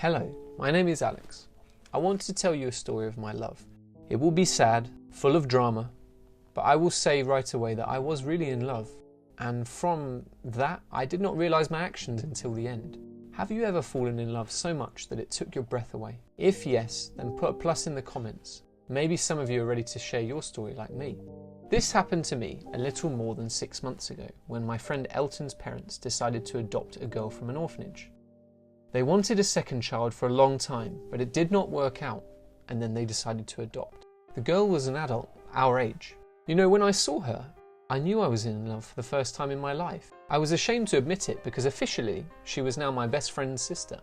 Hello, my name is Alex. I want to tell you a story of my love. It will be sad, full of drama, but I will say right away that I was really in love, and from that I did not realise my actions until the end. Have you ever fallen in love so much that it took your breath away? If yes, then put a plus in the comments. Maybe some of you are ready to share your story like me. This happened to me a little more than 6 months ago when my friend Elton's parents decided to adopt a girl from an orphanage. They wanted a second child for a long time, but it did not work out, and then they decided to adopt. The girl was an adult, our age. You know, when I saw her, I knew I was in love for the first time in my life. I was ashamed to admit it because officially, she was now my best friend's sister.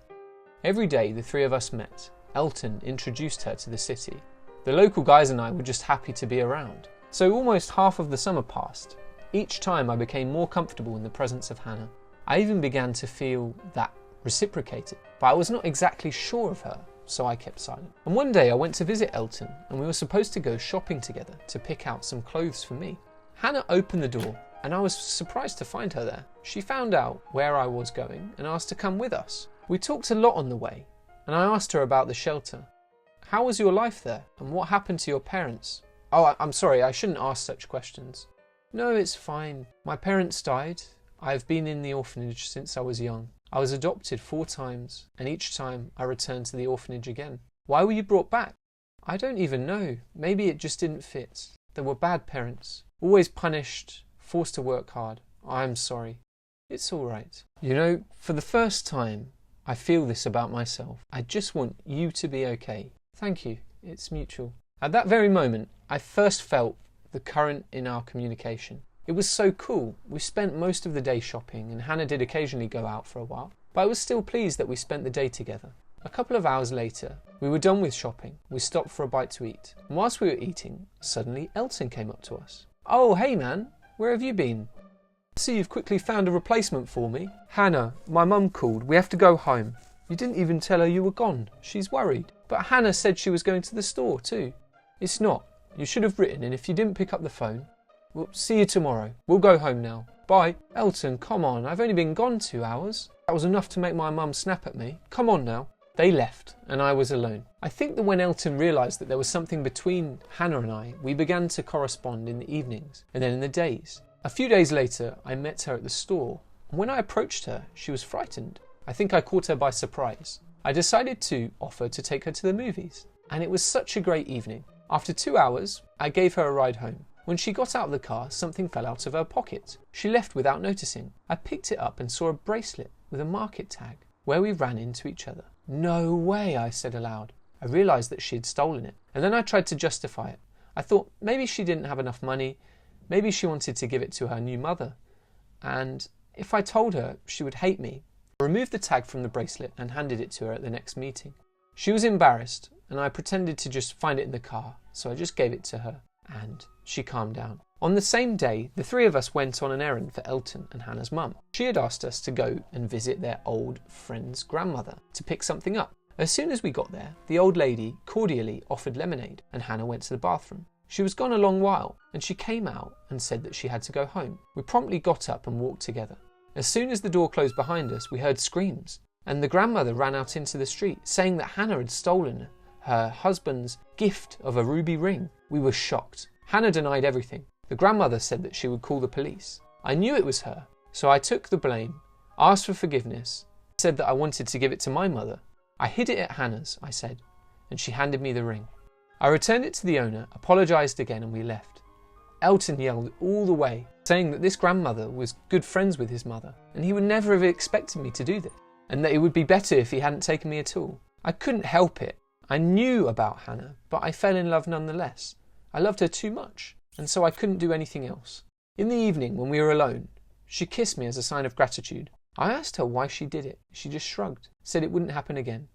Every day the three of us met. Elton introduced her to the city. The local guys and I were just happy to be around. So almost half of the summer passed. Each time I became more comfortable in the presence of Hannah. I even began to feel that reciprocated, but I was not exactly sure of her, so I kept silent. And one day I went to visit Elton and we were supposed to go shopping together to pick out some clothes for me. Hannah opened the door and I was surprised to find her there. She found out where I was going and asked to come with us. We talked a lot on the way and I asked her about the shelter. How was your life there and what happened to your parents? Oh, I'm sorry, I shouldn't ask such questions. No, it's fine. My parents died. I've been in the orphanage since I was young. I was adopted 4 times, and each time I returned to the orphanage again. Why were you brought back? I don't even know. Maybe it just didn't fit. There were bad parents, always punished, forced to work hard. I'm sorry. It's all right. You know, for the first time, I feel this about myself. I just want you to be okay. Thank you. It's mutual. At that very moment, I first felt the current in our communication. It was so cool. We spent most of the day shopping and Hannah did occasionally go out for a while, but I was still pleased that we spent the day together. A couple of hours later, we were done with shopping. We stopped for a bite to eat. And whilst we were eating, suddenly Elton came up to us. Oh, hey man, where have you been? See, you've quickly found a replacement for me. Hannah, my mum called. We have to go home. You didn't even tell her you were gone. She's worried. But Hannah said she was going to the store too. It's not. You should have written, and if you didn't pick up the phone, well, see you tomorrow. We'll go home now. Bye. Elton, come on. I've only been gone 2 hours. That was enough to make my mum snap at me. Come on now. They left, and I was alone. I think that when Elton realised that there was something between Hannah and I, we began to correspond in the evenings, and then in the days. A few days later, I met her at the store, and when I approached her, she was frightened. I think I caught her by surprise. I decided to offer to take her to the movies, and it was such a great evening. After 2 hours, I gave her a ride home. When she got out of the car, something fell out of her pocket. She left without noticing. I picked it up and saw a bracelet with a market tag, where we ran into each other. No way, I said aloud. I realised that she had stolen it, and then I tried to justify it. I thought maybe she didn't have enough money, maybe she wanted to give it to her new mother, and if I told her, she would hate me. I removed the tag from the bracelet and handed it to her at the next meeting. She was embarrassed, and I pretended to just find it in the car, so I just gave it to her, and she calmed down. On the same day, the three of us went on an errand for Elton and Hannah's mum. She had asked us to go and visit their old friend's grandmother to pick something up. As soon as we got there, the old lady cordially offered lemonade and Hannah went to the bathroom. She was gone a long while and she came out and said that she had to go home. We promptly got up and walked together. As soon as the door closed behind us, we heard screams and the grandmother ran out into the street saying that Hannah had stolen her husband's gift of a ruby ring. We were shocked. Hannah denied everything. The grandmother said that she would call the police. I knew it was her, so I took the blame, asked for forgiveness, said that I wanted to give it to my mother. I hid it at Hannah's, I said, and she handed me the ring. I returned it to the owner, apologised again, and we left. Elton yelled all the way, saying that this grandmother was good friends with his mother, and he would never have expected me to do this, and that it would be better if he hadn't taken me at all. I couldn't help it. I knew about Hannah, but I fell in love nonetheless. I loved her too much, and so I couldn't do anything else. In the evening, when we were alone, she kissed me as a sign of gratitude. I asked her why she did it. She just shrugged, said it wouldn't happen again,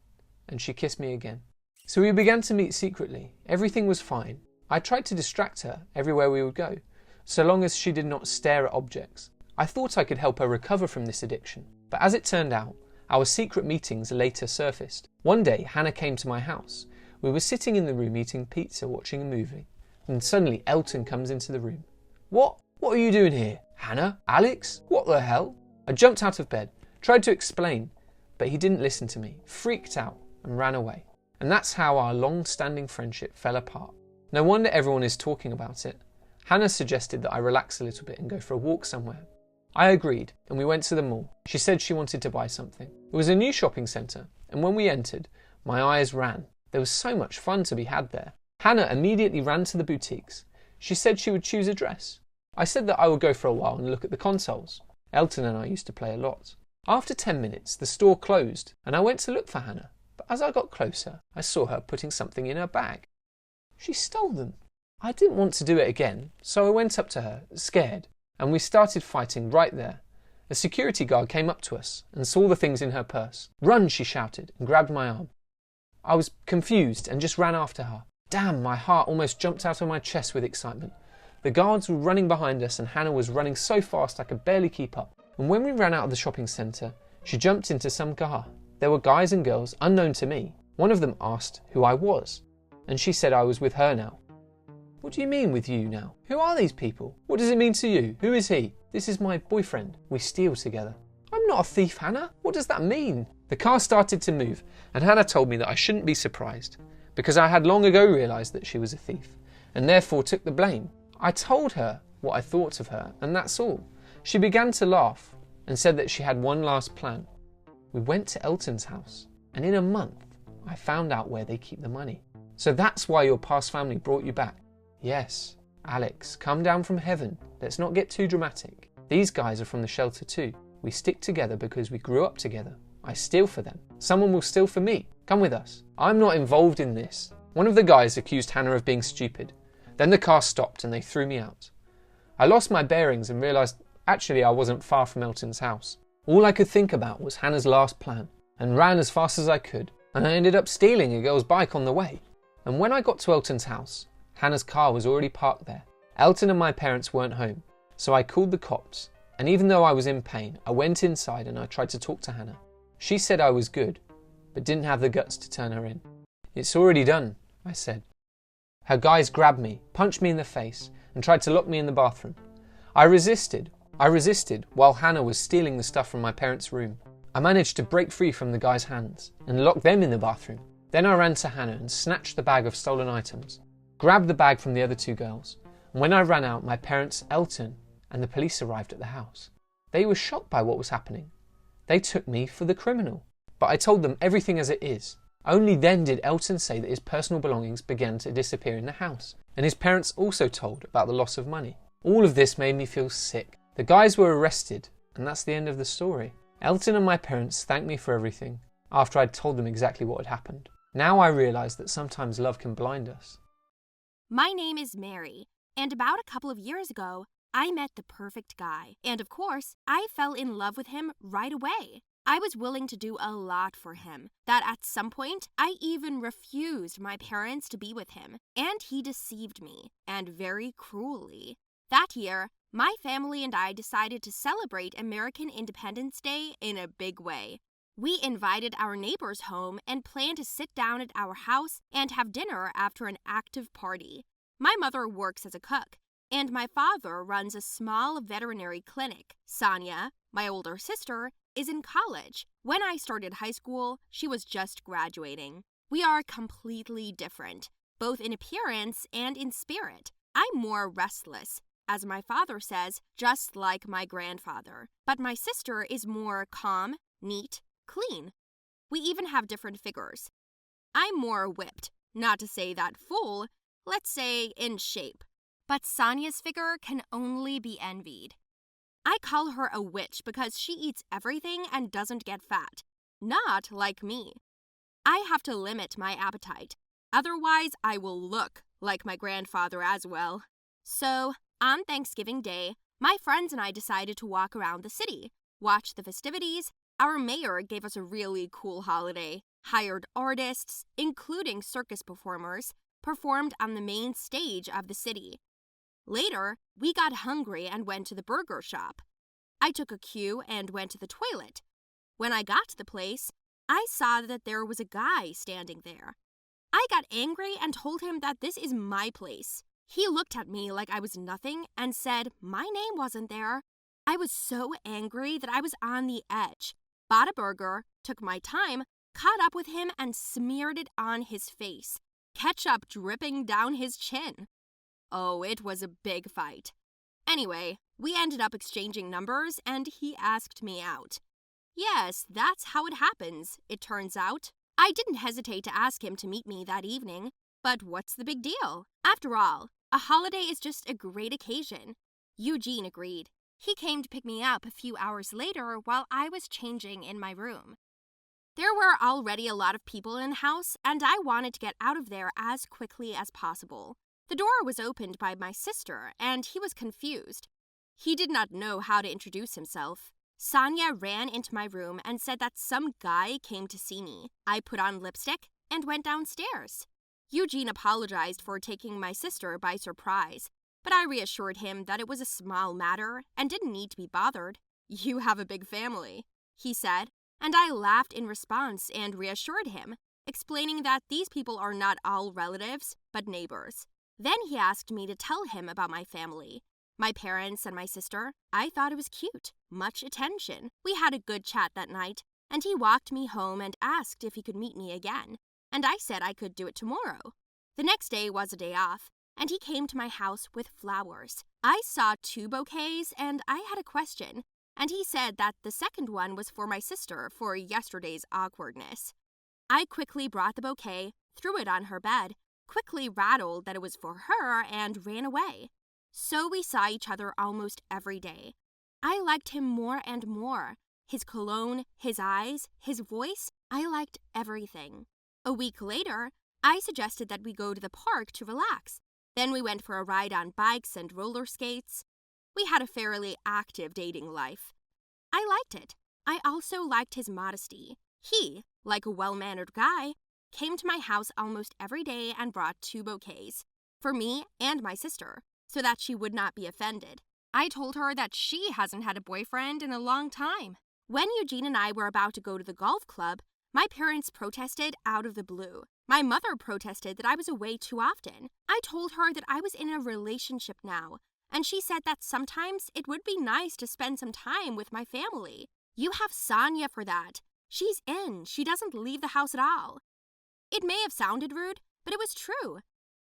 and she kissed me again. So we began to meet secretly. Everything was fine. I tried to distract her everywhere we would go, so long as she did not stare at objects. I thought I could help her recover from this addiction, but as it turned out, our secret meetings later surfaced. One day, Hannah came to my house. We were sitting in the room eating pizza, watching a movie. And suddenly Elton comes into the room. What are you doing here? Hannah? Alex? What the hell? I jumped out of bed, tried to explain, but he didn't listen to me, freaked out, and ran away. And that's how our long-standing friendship fell apart. No wonder everyone is talking about it. Hannah suggested that I relax a little bit and go for a walk somewhere. I agreed, and we went to the mall. She said she wanted to buy something. It was a new shopping centre, and when we entered, my eyes ran. There was so much fun to be had there. Hannah immediately ran to the boutiques. She said she would choose a dress. I said that I would go for a while and look at the consoles. Elton and I used to play a lot. After 10 minutes, the store closed, and I went to look for Hannah. But as I got closer, I saw her putting something in her bag. She stole them. I didn't want to do it again, so I went up to her, scared, and we started fighting right there. A security guard came up to us and saw the things in her purse. "Run," she shouted, and grabbed my arm. I was confused and just ran after her. Damn, my heart almost jumped out of my chest with excitement. The guards were running behind us and Hannah was running so fast I could barely keep up. And when we ran out of the shopping centre, she jumped into some car. There were guys and girls unknown to me. One of them asked who I was, and she said I was with her now. "What do you mean with you now? Who are these people? What does it mean to you? Who is he?" "This is my boyfriend. We steal together." "I'm not a thief, Hannah. What does that mean?" The car started to move, and Hannah told me that I shouldn't be surprised, because I had long ago realised that she was a thief, and therefore took the blame. I told her what I thought of her, and that's all. She began to laugh, and said that she had one last plan. We went to Elton's house, and in a month, I found out where they keep the money. "So that's why your past family brought you back?" "Yes. Alex, come down from heaven. Let's not get too dramatic. These guys are from the shelter too. We stick together because we grew up together. I steal for them. Someone will steal for me. Come with us. I'm not involved in this." One of the guys accused Hannah of being stupid. Then the car stopped and they threw me out. I lost my bearings and realised actually I wasn't far from Elton's house. All I could think about was Hannah's last plan, and ran as fast as I could, and I ended up stealing a girl's bike on the way. And when I got to Elton's house, Hannah's car was already parked there. Elton and my parents weren't home, so I called the cops, and even though I was in pain, I went inside and I tried to talk to Hannah. She said I was good, but didn't have the guts to turn her in. "It's already done," I said. Her guys grabbed me, punched me in the face, and tried to lock me in the bathroom. I resisted while Hannah was stealing the stuff from my parents' room. I managed to break free from the guys' hands and lock them in the bathroom. Then I ran to Hannah and snatched the bag of stolen items, grabbed the bag from the other two girls, and when I ran out, my parents, Elton, and the police arrived at the house. They were shocked by what was happening. They took me for the criminal, but I told them everything as it is. Only then did Elton say that his personal belongings began to disappear in the house, and his parents also told about the loss of money. All of this made me feel sick. The guys were arrested, and that's the end of the story. Elton and my parents thanked me for everything after I'd told them exactly what had happened. Now I realise that sometimes love can blind us. My name is Mary, and about a couple of years ago, I met the perfect guy. And of course, I fell in love with him right away. I was willing to do a lot for him, that at some point, I even refused my parents to be with him, and he deceived me, and very cruelly. That year, my family and I decided to celebrate American Independence Day in a big way. We invited our neighbors home and planned to sit down at our house and have dinner after an active party. My mother works as a cook, and my father runs a small veterinary clinic. Sonia, my older sister, is in college. When I started high school, she was just graduating. We are completely different, both in appearance and in spirit. I'm more restless, as my father says, just like my grandfather. But my sister is more calm, neat, clean. We even have different figures. I'm more whipped, not to say that full, let's say in shape. But Sonia's figure can only be envied. I call her a witch because she eats everything and doesn't get fat. Not like me. I have to limit my appetite. Otherwise, I will look like my grandfather as well. So, on Thanksgiving Day, my friends and I decided to walk around the city, watch the festivities. Our mayor gave us a really cool holiday, hired artists, including circus performers, performed on the main stage of the city. Later, we got hungry and went to the burger shop. I took a queue and went to the toilet. When I got to the place, I saw that there was a guy standing there. I got angry and told him that this is my place. He looked at me like I was nothing and said my name wasn't there. I was so angry that I was on the edge. bought a burger, took my time, caught up with him, and smeared it on his face, ketchup dripping down his chin. Oh, it was a big fight. Anyway, we ended up exchanging numbers, and he asked me out. Yes, that's how it happens, it turns out. I didn't hesitate to ask him to meet me that evening, but what's the big deal? After all, a holiday is just a great occasion. Eugene agreed. He came to pick me up a few hours later while I was changing in my room. There were already a lot of people in the house, and I wanted to get out of there as quickly as possible. The door was opened by my sister, and he was confused. He did not know how to introduce himself. Sonia ran into my room and said that some guy came to see me. I put on lipstick and went downstairs. Eugene apologized for taking my sister by surprise, but I reassured him that it was a small matter and didn't need to be bothered. You have a big family, he said, and I laughed in response and reassured him, explaining that these people are not all relatives, but neighbors. Then he asked me to tell him about my family. My parents and my sister. I thought it was cute. Much attention. We had a good chat that night, and he walked me home and asked if he could meet me again, and I said I could do it tomorrow. The next day was a day off, and he came to my house with flowers. I saw 2 bouquets, and I had a question, and he said that the second one was for my sister for yesterday's awkwardness. I quickly brought the bouquet, threw it on her bed, quickly rattled that it was for her, and ran away. So we saw each other almost every day. I liked him more and more. His cologne, his eyes, his voice, I liked everything. A week later, I suggested that we go to the park to relax. Then we went for a ride on bikes and roller skates. We had a fairly active dating life. I liked it. I also liked his modesty. He, like a well-mannered guy, came to my house almost every day and brought 2 bouquets, for me and my sister, so that she would not be offended. I told her that she hasn't had a boyfriend in a long time. When Eugene and I were about to go to the golf club, my parents protested out of the blue. My mother protested that I was away too often. I told her that I was in a relationship now, and she said that sometimes it would be nice to spend some time with my family. You have Sonia for that. She's in. She doesn't leave the house at all. It may have sounded rude, but it was true.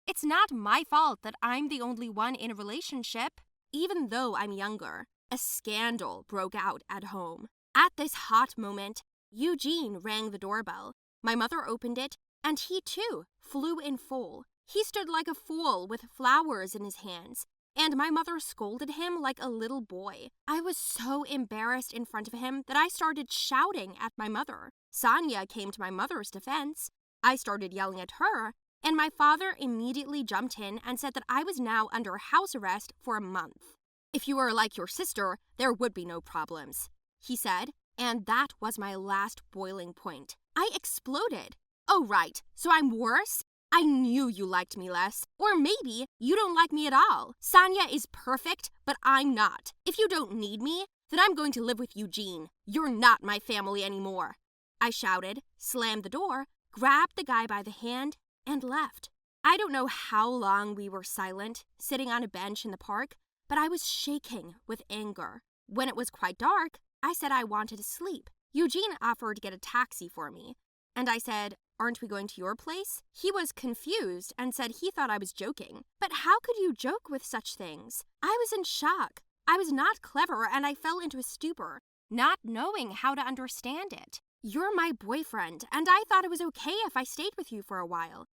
It's not my fault that I'm the only one in a relationship, even though I'm younger. A scandal broke out at home. At this hot moment, Eugene rang the doorbell. My mother opened it, and he too flew in full. He stood like a fool with flowers in his hands, and my mother scolded him like a little boy. I was so embarrassed in front of him that I started shouting at my mother. Sonia came to my mother's defense. I started yelling at her, and my father immediately jumped in and said that I was now under house arrest for a month. If you were like your sister, there would be no problems, he said, and that was my last boiling point. I exploded. Oh, right, so I'm worse? I knew you liked me less. Or maybe you don't like me at all. Sonia is perfect, but I'm not. If you don't need me, then I'm going to live with Eugene. You're not my family anymore. I shouted, slammed the door, grabbed the guy by the hand, and left. I don't know how long we were silent, sitting on a bench in the park, but I was shaking with anger. When it was quite dark, I said I wanted to sleep. Eugene offered to get a taxi for me, and I said, "Aren't we going to your place?" He was confused and said he thought I was joking. But how could you joke with such things? I was in shock. I was not clever, and I fell into a stupor, not knowing how to understand it. You're my boyfriend, and I thought it was okay if I stayed with you for a while.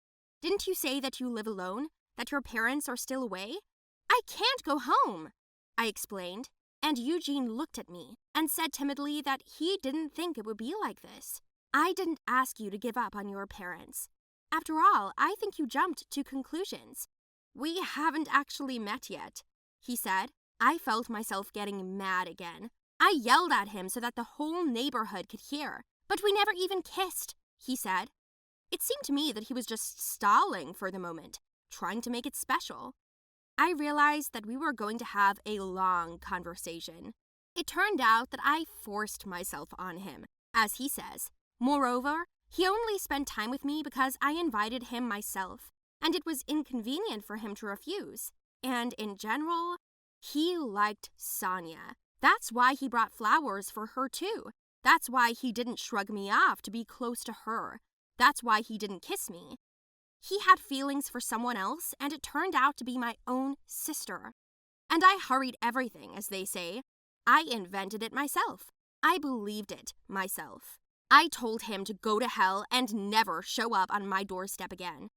Didn't you say that you live alone? That your parents are still away? I can't go home, I explained, and Eugene looked at me and said timidly that he didn't think it would be like this. I didn't ask you to give up on your parents. After all, I think you jumped to conclusions. We haven't actually met yet, he said. I felt myself getting mad again. I yelled at him so that the whole neighborhood could hear. But we never even kissed, he said. It seemed to me that he was just stalling for the moment, trying to make it special. I realized that we were going to have a long conversation. It turned out that I forced myself on him, as he says. Moreover, he only spent time with me because I invited him myself, and it was inconvenient for him to refuse. And in general, he liked Sonia. That's why he brought flowers for her too. That's why he didn't shrug me off to be close to her. That's why he didn't kiss me. He had feelings for someone else, and it turned out to be my own sister. And I hurried everything, as they say. I invented it myself. I believed it myself. I told him to go to hell and never show up on my doorstep again.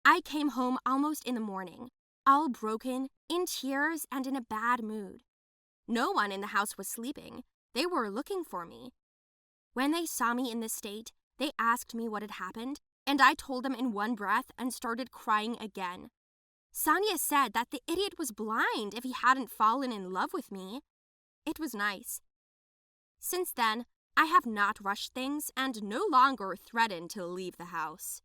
I came home almost in the morning, all broken, in tears, and in a bad mood. No one in the house was sleeping. They were looking for me. When they saw me in this state, they asked me what had happened, and I told them in one breath and started crying again. Sonia said that the idiot was blind if he hadn't fallen in love with me. It was nice. Since then, I have not rushed things and no longer threatened to leave the house.